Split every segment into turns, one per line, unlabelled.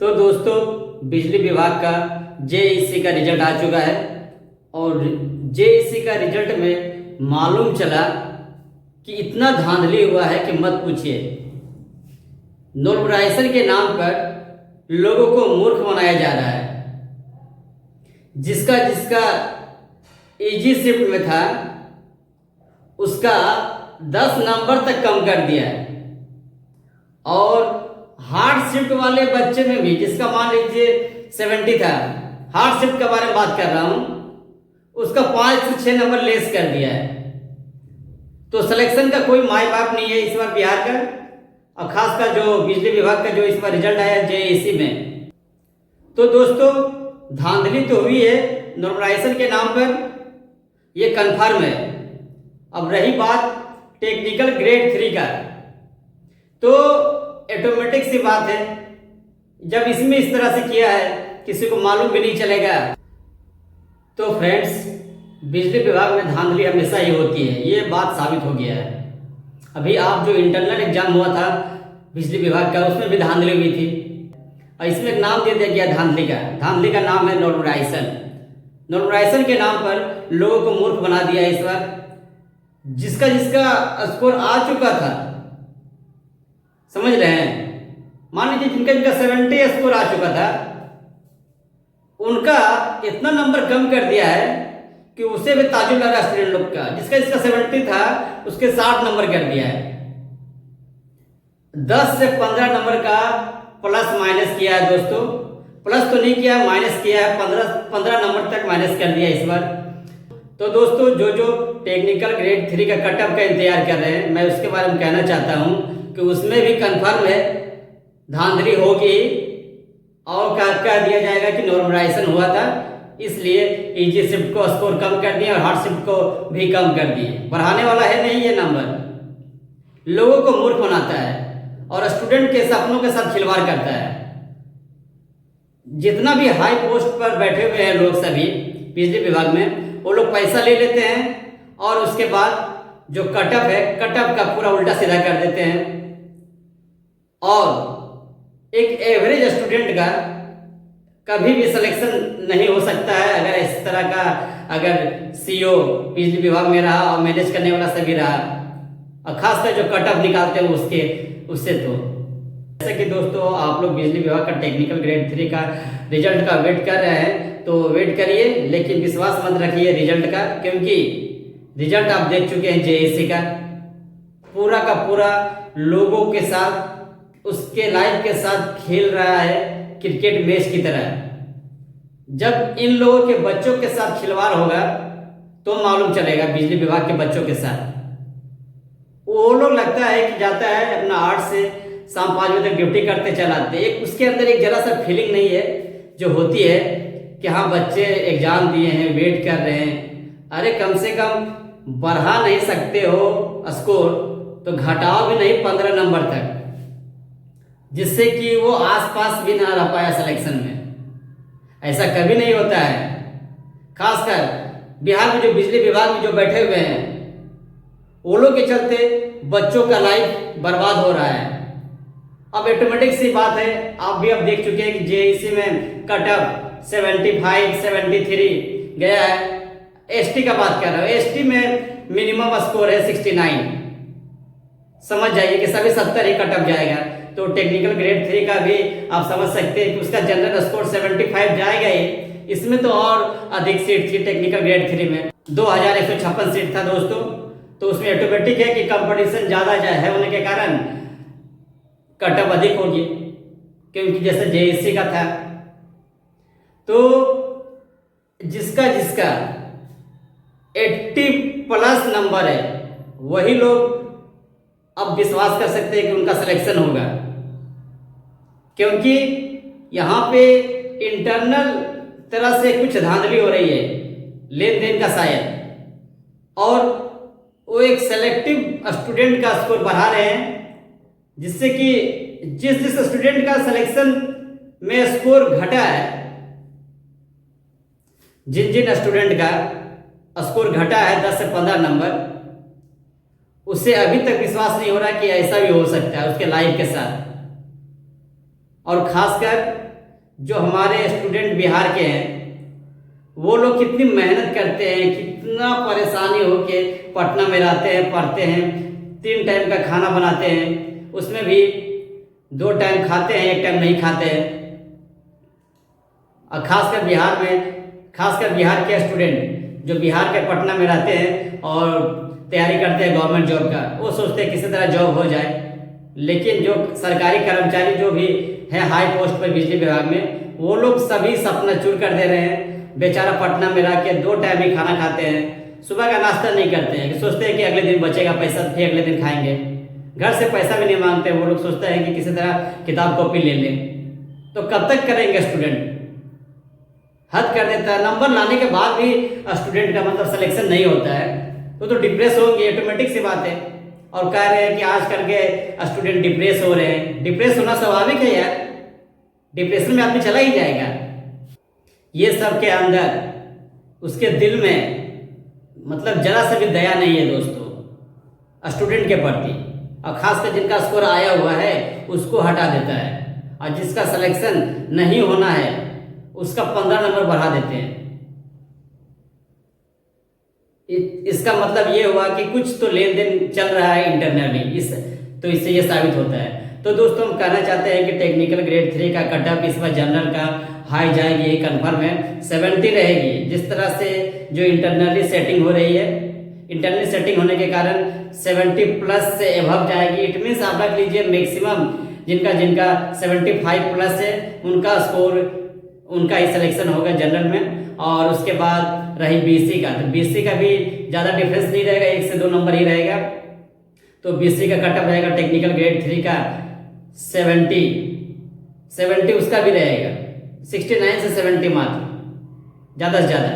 तो दोस्तों, बिजली विभाग का जेईसी का रिजल्ट आ चुका है और जेईसी का रिजल्ट में मालूम चला कि इतना धांधली हुआ है कि मत पूछिए। नॉर्मलाइजेशन के नाम पर लोगों को मूर्ख बनाया जा रहा है। जिसका जिसका इजी शिफ्ट में था उसका 10 नंबर तक कम कर दिया है और हार्ड शिफ्ट वाले बच्चे में भी, जिसका मान लीजिए 70 था, हार्ड शिफ्ट के बारे में बात कर रहा हूं, उसका 5 से 6 नंबर लेस कर दिया है। तो सिलेक्शन का कोई माय बाप नहीं है इस बार बिहार का, और खासकर जो बिजली विभाग का जो इस बार रिजल्ट आया जेईसी में। तो दोस्तों, धांधली तो हुई है नॉर्मलाइजेशन के नाम पर, ये कन्फर्म है। अब रही बात टेक्निकल ग्रेड 3 का, तो ऑटोमेटिक सी बात है, जब इसमें इस तरह से किया है किसी को मालूम भी नहीं चलेगा। तो फ्रेंड्स, बिजली विभाग में धांधली हमेशा ही होती है, ये बात साबित हो गया है। अभी आप जो इंटरनल एग्जाम हुआ था बिजली विभाग का, उसमें भी धांधली हुई थी और इसमें एक नाम दे दिया गया धांधली का। धांधली का नाम है नॉर्मलाइजेशन। नॉर्मलाइजेशन के नाम पर लोगों को मूर्ख बना दिया इस बार। जिसका जिसका स्कोर आ चुका था, समझ रहे हैं, मान लीजिए जिनका जिनका 70 स्कोर आ चुका था, उनका इतना नंबर कम कर दिया है कि उसे भी ताजुब लगा स्टूडेंट लोग का। जिसका जिसका 70 था उसके 60 नंबर कर दिया है। 10 से 15 नंबर का प्लस माइनस किया है दोस्तों, प्लस तो नहीं किया, माइनस किया है। 15 नंबर तक माइनस कर दिया इस बार। तो दोस्तों, जो टेक्निकल ग्रेड 3 का कट ऑफ का इंतजार कर रहे हैं, मैं उसके बारे में कहना चाहता हूं कि उसमें भी कंफर्म है धांधली होगी और कह दिया जाएगा कि नॉर्मलाइजेशन हुआ था, इसलिए इजी शिफ्ट को स्कोर कम कर दिए और हार्ड शिफ्ट को भी कम कर दिए। बढ़ाने वाला है नहीं ये नंबर, लोगों को मूर्ख बनाता है और स्टूडेंट के सपनों के साथ खिलवाड़ करता है। जितना भी हाई पोस्ट पर बैठे हुए हैं लोग सभी बिजली विभाग में, वो लोग पैसा ले लेते हैं और उसके बाद जो कटअप है, कटअप का पूरा उल्टा सीधा कर देते हैं। और एक एवरेज स्टूडेंट का कभी भी सिलेक्शन नहीं हो सकता है अगर इस तरह का, अगर सीओ बिजली विभाग में रहा और मैनेज करने वाला सभी रहा, और खासकर जो कटअप निकालते हैं उससे। तो जैसे कि दोस्तों, आप लोग बिजली विभाग का टेक्निकल ग्रेड 3 का रिजल्ट का वेट कर रहे हैं, तो वेट करिए, लेकिन विश्वास मत रखिए रिजल्ट का, क्योंकि रिजल्ट आप देख चुके हैं जेईसी का पूरा लोगों के साथ, उसके लाइफ के साथ खेल रहा है क्रिकेट मैच की तरह। जब इन लोगों के बच्चों के साथ खिलवाड़ होगा तो मालूम चलेगा बिजली विभाग के बच्चों के साथ। वो लोग लगता है कि जाता है अपना 8 से शाम 5 बजे तक ड्यूटी करते चलाते, एक उसके अंदर एक जरा सा फीलिंग नहीं है जो होती है कि हाँ बच्चे एग्जाम दिए हैं, वेट कर रहे हैं। अरे कम से कम बढ़ा नहीं सकते हो स्कोर तो घटाओ भी नहीं 15 नंबर तक, जिससे कि वो आसपास भी ना रह पाया सिलेक्शन में। ऐसा कभी नहीं होता है। खासकर बिहार में जो बिजली विभाग में जो बैठे हुए हैं, वो लोग के चलते बच्चों का लाइफ बर्बाद हो रहा है। अब ऑटोमेटिक सी बात है, आप भी अब देख चुके हैं कि जेईसी में कट ऑफ 75, 73 गया है। एसटी का बात कर रहा हूं, एसटी में मिनिमम स्कोर है 69। समझ जाइए कि सभी 70 ही कट ऑफ जाएगा। तो टेक्निकल ग्रेड 3 का भी आप समझ सकते हैं कि उसका जनरल स्कोर 75 जाएगा ही। इसमें तो और अधिक सीट थी टेक्निकल ग्रेड 3 में, 2156 सीट था दोस्तों। तो उसमें ऑटोमेटिक है कि कंपटीशन ज्यादा है होने के कारण कट ऑफ अधिक होगी, क्योंकि जैसे जेईसी का था। तो जिसका 80 प्लस नंबर है, वही लोग अब विश्वास कर सकते हैं कि उनका सिलेक्शन होगा, क्योंकि यहां पे इंटरनल तरह से कुछ धांधली हो रही है, लेन देन का शायद, और वो एक सेलेक्टिव स्टूडेंट का स्कोर बढ़ा रहे हैं, जिससे कि जिस स्टूडेंट का सिलेक्शन में स्कोर घटा है, जिन स्टूडेंट का स्कोर घटा है 10 से 15 नंबर, उससे अभी तक विश्वास नहीं हो रहा कि ऐसा भी हो सकता है उसके लाइफ के साथ। और खासकर जो हमारे स्टूडेंट बिहार के हैं वो लोग कितनी मेहनत करते हैं, कितना परेशानी होके पटना में रहते हैं, पढ़ते हैं, 3 टाइम का खाना बनाते हैं, उसमें भी 2 टाइम खाते हैं, 1 टाइम नहीं खाते हैं। और खासकर बिहार के स्टूडेंट जो बिहार के पटना में रहते हैं और तैयारी करते हैं गवर्नमेंट जॉब का, वो सोचते हैं किसी तरह जॉब हो जाए। लेकिन जो सरकारी कर्मचारी जो भी हैं हाई पोस्ट पर बिजली विभाग में, वो लोग सभी सपना चूर कर दे रहे हैं। बेचारा पटना में रह के 2 टाइम ही खाना खाते हैं, सुबह का नाश्ता नहीं करते हैं, कि सोचते हैं कि अगले दिन बचेगा पैसा, फिर अगले दिन खाएंगे। घर से पैसा भी नहीं मांगते, वो लोग सोचते हैं कि किसी तरह किताब कॉपी ले लें। तो कब तक करेंगे स्टूडेंट? हद कर देता है। नंबर लाने के बाद भी स्टूडेंट का मतलब सिलेक्शन नहीं होता है तो डिप्रेस होंगे, ऑटोमेटिक सी बात है। और कह रहे हैं कि आज कल के स्टूडेंट डिप्रेस हो रहे हैं। डिप्रेस होना स्वाभाविक है यार, डिप्रेशन में आदमी चला ही जाएगा। ये सब के अंदर उसके दिल में मतलब जरा सा भी दया नहीं है दोस्तों स्टूडेंट के प्रति। और खासकर जिनका स्कोर आया हुआ है उसको हटा देता है, और जिसका सिलेक्शन नहीं होना है उसका 15 नंबर बढ़ा देते हैं। इसका मतलब ये हुआ कि कुछ तो लेन देन चल रहा है इंटरनली, तो इससे ये साबित होता है। तो दोस्तों हम कहना चाहते हैं कि टेक्निकल ग्रेड 3 का कट ऑफ इस बार जनरल का हाई जाएगी, ये कन्फर्म है, 70 रहेगी। जिस तरह से जो इंटरनली सेटिंग हो रही है, इंटरनली सेटिंग होने के कारण 70 प्लस से एभव जाएगी। इट मीन्स आप रख लीजिए मैक्सिमम जिनका 75 प्लस है उनका स्कोर, उनका ही सिलेक्शन होगा जनरल में। और उसके बाद रही बीसी का, तो बीसी का भी ज़्यादा डिफरेंस नहीं रहेगा, 1 से 2 नंबर ही रहेगा। तो बीसी का कट ऑफ रहेगा टेक्निकल ग्रेड 3 का 70 उसका भी रहेगा, 69 से 70 मात्र ज़्यादा से ज़्यादा।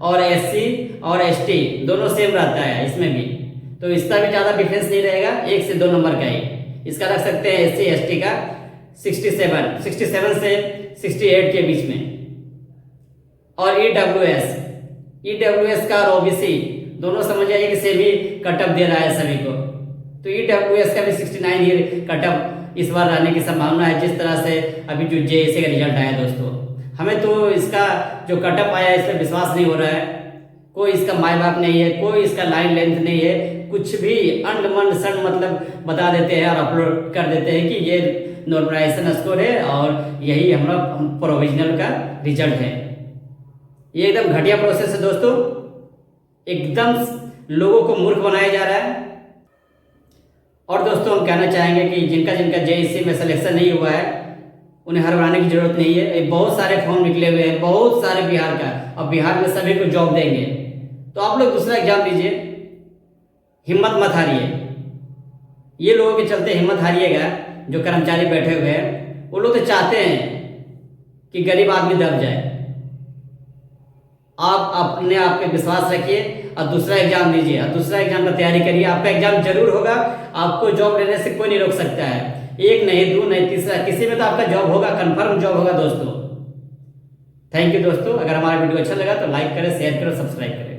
और एससी और एसटी दोनों सेम रहता है इसमें भी, तो इसका भी ज़्यादा डिफरेंस नहीं रहेगा, 1 से 2 नंबर का ही। इसका रख सकते हैं एससी एसटी का 67 से 68 के बीच में। और ईडब्ल्यूएस का और ओबीसी दोनों समझ जाइए कि सेम ही कट ऑफ दे रहा है सभी को। तो ईडब्ल्यूएस का भी 69 ही कट ऑफ इस बार रहने की संभावना है, जिस तरह से अभी जो जेएससी का रिजल्ट आया दोस्तों। हमें तो इसका जो कट ऑफ आया इस पर विश्वास नहीं हो रहा है। कोई इसका माई बाप नहीं है, कोई इसका लाइन लेंथ नहीं है, कुछ भी अंड मंड सन मतलब बता देते हैं और अपलोड कर देते हैं कि ये नॉर्मलाइजेशन स्कोर है और यही हमारा प्रोविजनल का रिजल्ट है। ये एकदम घटिया प्रोसेस है दोस्तों, एकदम लोगों को मूर्ख बनाया जा रहा है। और दोस्तों हम कहना चाहेंगे कि जिनका जेईसी में सिलेक्शन नहीं हुआ है उन्हें हरवाने की जरूरत नहीं है। बहुत सारे फॉर्म निकले हुए हैं, बहुत सारे बिहार का, और बिहार में सभी को जॉब देंगे। तो आप लोग दूसरा एग्जाम दीजिए, हिम्मत मत हारिए। ये लोगों के चलते हिम्मत हारिएगा जो कर्मचारी बैठे हुए हैं, वो लोग तो चाहते हैं कि गरीब आदमी दब जाए। आप अपने आप पे विश्वास रखिए और दूसरा एग्जाम दीजिए, और दूसरा एग्जाम का तैयारी करिए। आपका एग्जाम जरूर होगा, आपको जॉब लेने से कोई नहीं रोक सकता है। 1 नहीं 2 नहीं तीसरा, किसी में तो आपका जॉब होगा, कंफर्म जॉब होगा दोस्तों। थैंक यू दोस्तों। अगर हमारा वीडियो अच्छा लगा तो लाइक करें, शेयर करें, सब्सक्राइब करें।